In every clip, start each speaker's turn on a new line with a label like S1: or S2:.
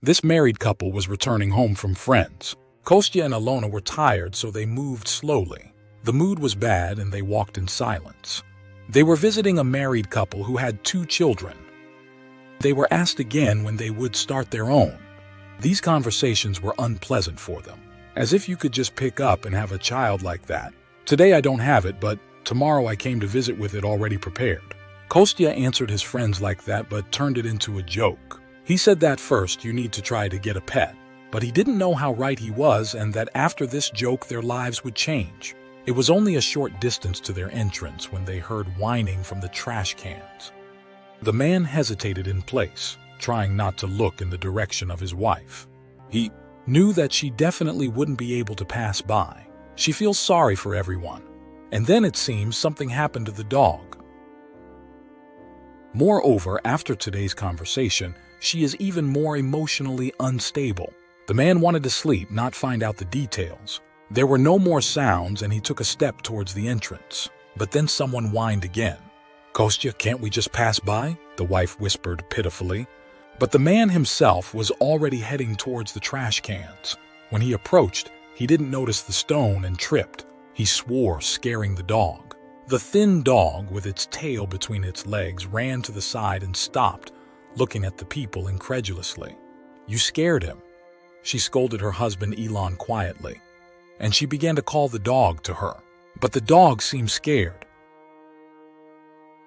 S1: This married couple was returning home from friends. Kostya and Ilona were tired, so they moved slowly. The mood was bad and they walked in silence. They were visiting a married couple who had 2 children. They were asked again when they would start their own. These conversations were unpleasant for them, as if you could just pick up and have a child like that. Today I don't have it, but tomorrow I came to visit with it already prepared. Kostya answered his friends like that, but turned it into a joke. He said that first you need to try to get a pet, but he didn't know how right he was and that after this joke their lives would change. It was only a short distance to their entrance when they heard whining from the trash cans. The man hesitated in place, trying not to look in the direction of his wife. He knew that she definitely wouldn't be able to pass by. She feels sorry for everyone. And then it seems something happened to the dog. Moreover, after today's conversation, she is even more emotionally unstable. The man wanted to sleep, not find out the details. There were no more sounds and he took a step towards the entrance. But then someone whined again. "Kostya, can't we just pass by?" the wife whispered pitifully. But the man himself was already heading towards the trash cans. When he approached, he didn't notice the stone and tripped. He swore, scaring the dog. The thin dog, with its tail between its legs, ran to the side and stopped, looking at the people incredulously. "You scared him," she scolded her husband Elon quietly, and she began to call the dog to her. But the dog seemed scared.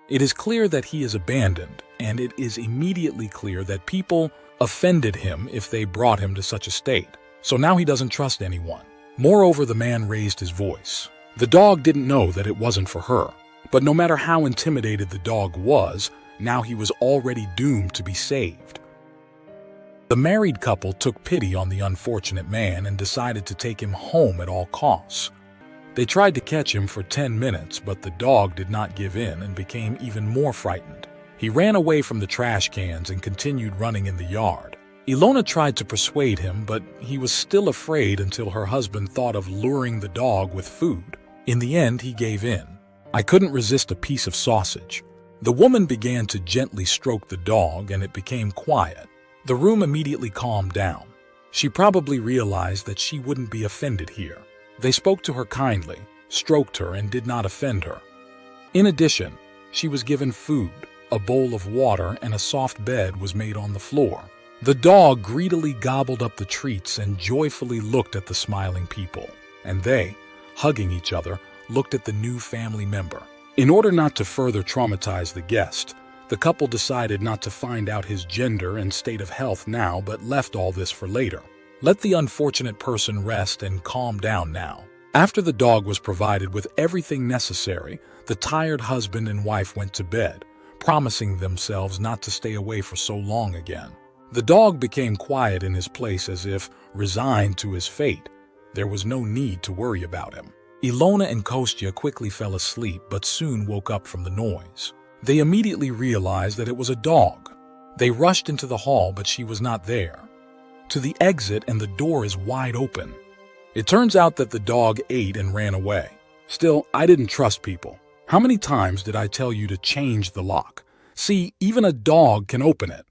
S1: It is clear that he is abandoned, and it is immediately clear that people offended him if they brought him to such a state. So now he doesn't trust anyone. Moreover, the man raised his voice. The dog didn't know that it wasn't for her, but no matter how intimidated the dog was, now he was already doomed to be saved. The married couple took pity on the unfortunate man and decided to take him home at all costs. They tried to catch him for 10 minutes, but the dog did not give in and became even more frightened. He ran away from the trash cans and continued running in the yard. Ilona tried to persuade him, but he was still afraid until her husband thought of luring the dog with food. In the end, he gave in. "I couldn't resist a piece of sausage." The woman began to gently stroke the dog and it became quiet. The room immediately calmed down. She probably realized that she wouldn't be offended here. They spoke to her kindly, stroked her, and did not offend her. In addition, she was given food, a bowl of water, and a soft bed was made on the floor. The dog greedily gobbled up the treats and joyfully looked at the smiling people. And they, hugging each other, looked at the new family member. In order not to further traumatize the guest, the couple decided not to find out his gender and state of health now, but left all this for later. Let the unfortunate person rest and calm down now. After the dog was provided with everything necessary, the tired husband and wife went to bed, promising themselves not to stay away for so long again. The dog became quiet in his place as if resigned to his fate. There was no need to worry about him. Ilona and Kostya quickly fell asleep but soon woke up from the noise. They immediately realized that it was a dog. They rushed into the hall, but she was not there. To the exit, and the door is wide open. It turns out that the dog ate and ran away. Still, I didn't trust people. How many times did I tell you to change the lock? See, even a dog can open it.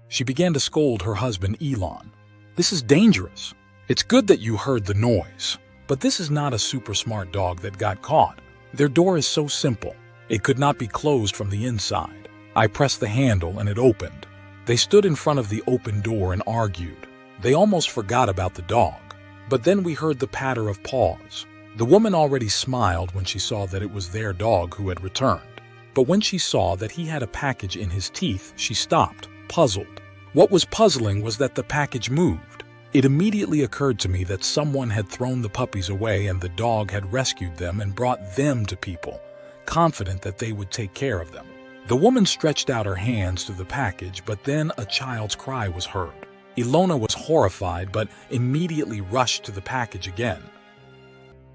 S1: She began to scold her husband Elon. "This is dangerous. It's good that you heard the noise. But this is not a super smart dog that got caught. Their door is so simple. It could not be closed from the inside. I pressed the handle and it opened." They stood in front of the open door and argued. They almost forgot about the dog. But then we heard the patter of paws. The woman already smiled when she saw that it was their dog who had returned. But when she saw that he had a package in his teeth, she stopped, puzzled. What was puzzling was that the package moved. It immediately occurred to me that someone had thrown the puppies away and the dog had rescued them and brought them to people, confident that they would take care of them. The woman stretched out her hands to the package, but then a child's cry was heard. Ilona was horrified, but immediately rushed to the package again.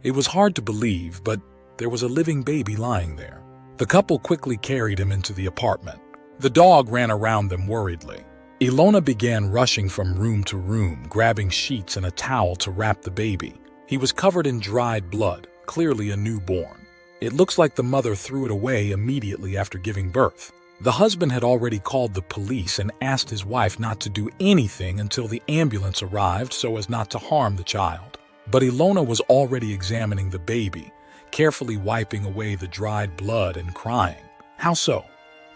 S1: It was hard to believe, but there was a living baby lying there. The couple quickly carried him into the apartment. The dog ran around them worriedly. Ilona began rushing from room to room, grabbing sheets and a towel to wrap the baby. He was covered in dried blood, clearly a newborn. It looks like the mother threw it away immediately after giving birth. The husband had already called the police and asked his wife not to do anything until the ambulance arrived so as not to harm the child. But Ilona was already examining the baby, carefully wiping away the dried blood and crying. How so?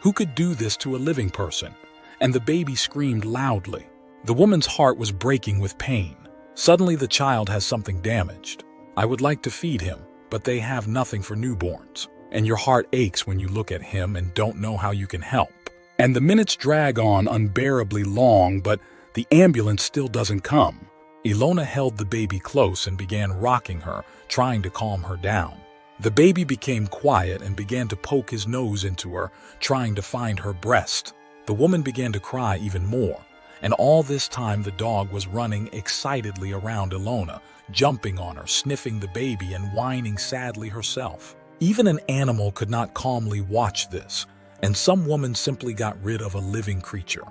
S1: Who could do this to a living person? And the baby screamed loudly. The woman's heart was breaking with pain. Suddenly the child has something damaged. I would like to feed him, but they have nothing for newborns. And your heart aches when you look at him and don't know how you can help. And the minutes drag on unbearably long, but the ambulance still doesn't come. Ilona held the baby close and began rocking her, trying to calm her down. The baby became quiet and began to poke his nose into her, trying to find her breast. The woman began to cry even more, and all this time the dog was running excitedly around Ilona, jumping on her, sniffing the baby and whining sadly herself. Even an animal could not calmly watch this, and some woman simply got rid of a living creature.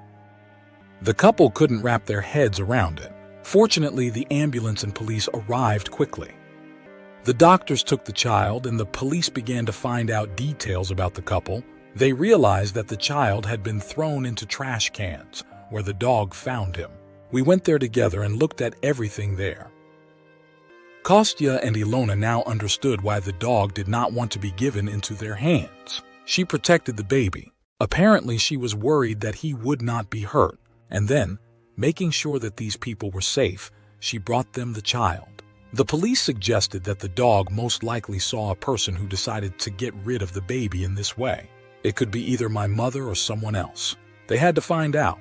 S1: The couple couldn't wrap their heads around it. Fortunately, the ambulance and police arrived quickly. The doctors took the child and the police began to find out details about the couple. They realized that the child had been thrown into trash cans, where the dog found him. We went there together and looked at everything there. Kostya and Ilona now understood why the dog did not want to be given into their hands. She protected the baby. Apparently, she was worried that he would not be hurt. And then, making sure that these people were safe, she brought them the child. The police suggested that the dog most likely saw a person who decided to get rid of the baby in this way. It could be either my mother or someone else. They had to find out.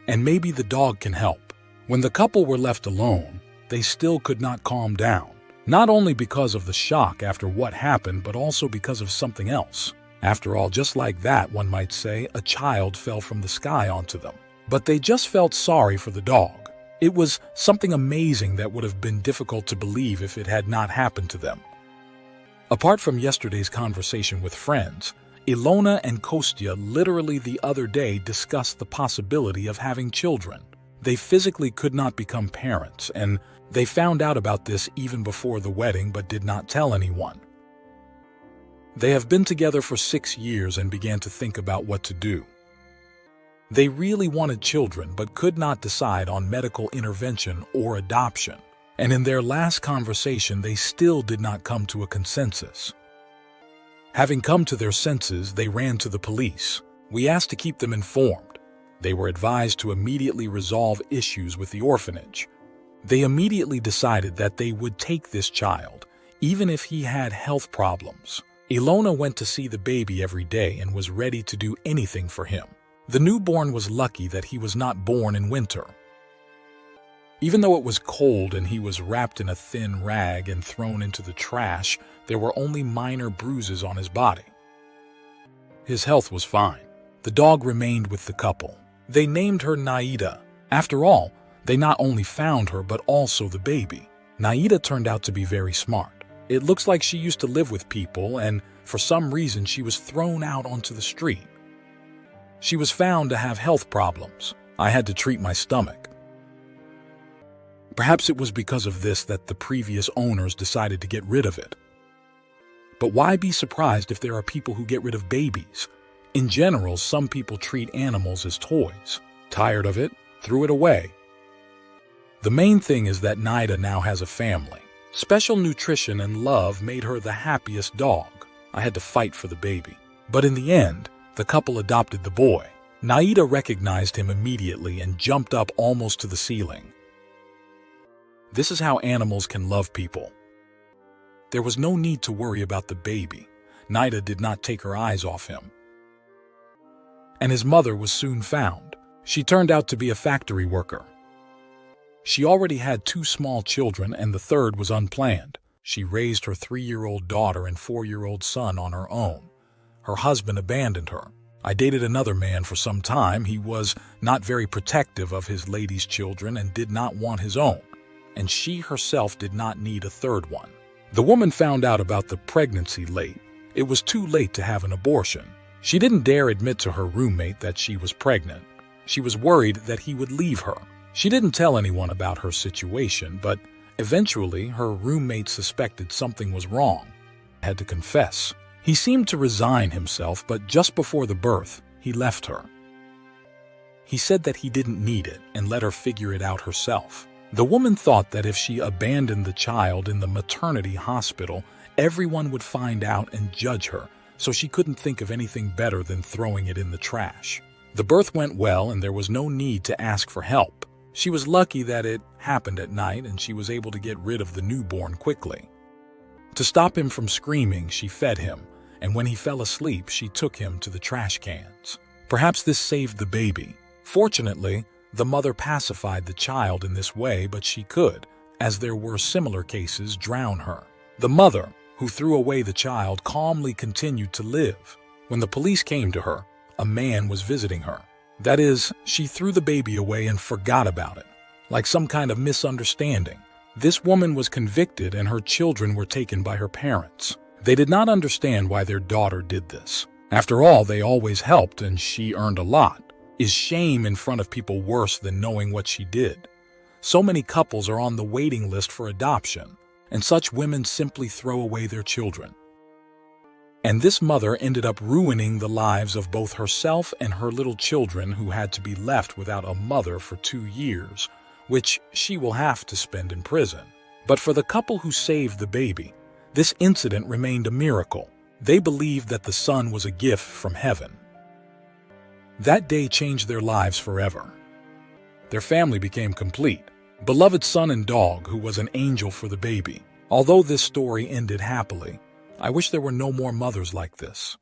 S1: And maybe the dog can help. When the couple were left alone, they still could not calm down. Not only because of the shock after what happened, but also because of something else. After all, just like that, one might say, a child fell from the sky onto them. But they just felt sorry for the dog. It was something amazing that would have been difficult to believe if it had not happened to them. Apart from yesterday's conversation with friends, Ilona and Kostya literally the other day discussed the possibility of having children. They physically could not become parents, and they found out about this even before the wedding but did not tell anyone. They have been together for 6 years and began to think about what to do. They really wanted children but could not decide on medical intervention or adoption. And in their last conversation, they still did not come to a consensus. Having come to their senses, they ran to the police. We asked to keep them informed. They were advised to immediately resolve issues with the orphanage. They immediately decided that they would take this child, even if he had health problems. Ilona went to see the baby every day and was ready to do anything for him. The newborn was lucky that he was not born in winter. Even though it was cold and he was wrapped in a thin rag and thrown into the trash, there were only minor bruises on his body. His health was fine. The dog remained with the couple. They named her Naida. After all, they not only found her but also the baby. Naida turned out to be very smart. It looks like she used to live with people and for some reason she was thrown out onto the street. She was found to have health problems. I had to treat my stomach. Perhaps it was because of this that the previous owners decided to get rid of it. But why be surprised if there are people who get rid of babies? In general, some people treat animals as toys. Tired of it, threw it away. The main thing is that Naida now has a family. Special nutrition and love made her the happiest dog. I had to fight for the baby. But in the end, the couple adopted the boy. Naida recognized him immediately and jumped up almost to the ceiling. This is how animals can love people. There was no need to worry about the baby. Naida did not take her eyes off him. And his mother was soon found. She turned out to be a factory worker. She already had 2 small children and the third was unplanned. She raised her 3-year-old daughter and 4-year-old son on her own. Her husband abandoned her. I dated another man for some time. He was not very protective of his lady's children and did not want his own. And she herself did not need a third one. The woman found out about the pregnancy late. It was too late to have an abortion. She didn't dare admit to her roommate that she was pregnant. She was worried that he would leave her. She didn't tell anyone about her situation, but eventually her roommate suspected something was wrong. Had to confess. He seemed to resign himself, but just before the birth, he left her. He said that he didn't need it and let her figure it out herself. The woman thought that if she abandoned the child in the maternity hospital, everyone would find out and judge her, so she couldn't think of anything better than throwing it in the trash. The birth went well and there was no need to ask for help. She was lucky that it happened at night and she was able to get rid of the newborn quickly. To stop him from screaming, she fed him, and when he fell asleep, she took him to the trash cans. Perhaps this saved the baby. Fortunately, the mother pacified the child in this way, but she could, as there were similar cases, drown her. The mother, who threw away the child, calmly continued to live. When the police came to her, a man was visiting her. That is, she threw the baby away and forgot about it, like some kind of misunderstanding. This woman was convicted and her children were taken by her parents. They did not understand why their daughter did this. After all, they always helped and she earned a lot. Is shame in front of people worse than knowing what she did? So many couples are on the waiting list for adoption, and such women simply throw away their children. And this mother ended up ruining the lives of both herself and her little children, who had to be left without a mother for 2 years, which she will have to spend in prison. But for the couple who saved the baby, this incident remained a miracle. They believed that the son was a gift from heaven. That day changed their lives forever. Their family became complete. Beloved son and dog, who was an angel for the baby. Although this story ended happily, I wish there were no more mothers like this.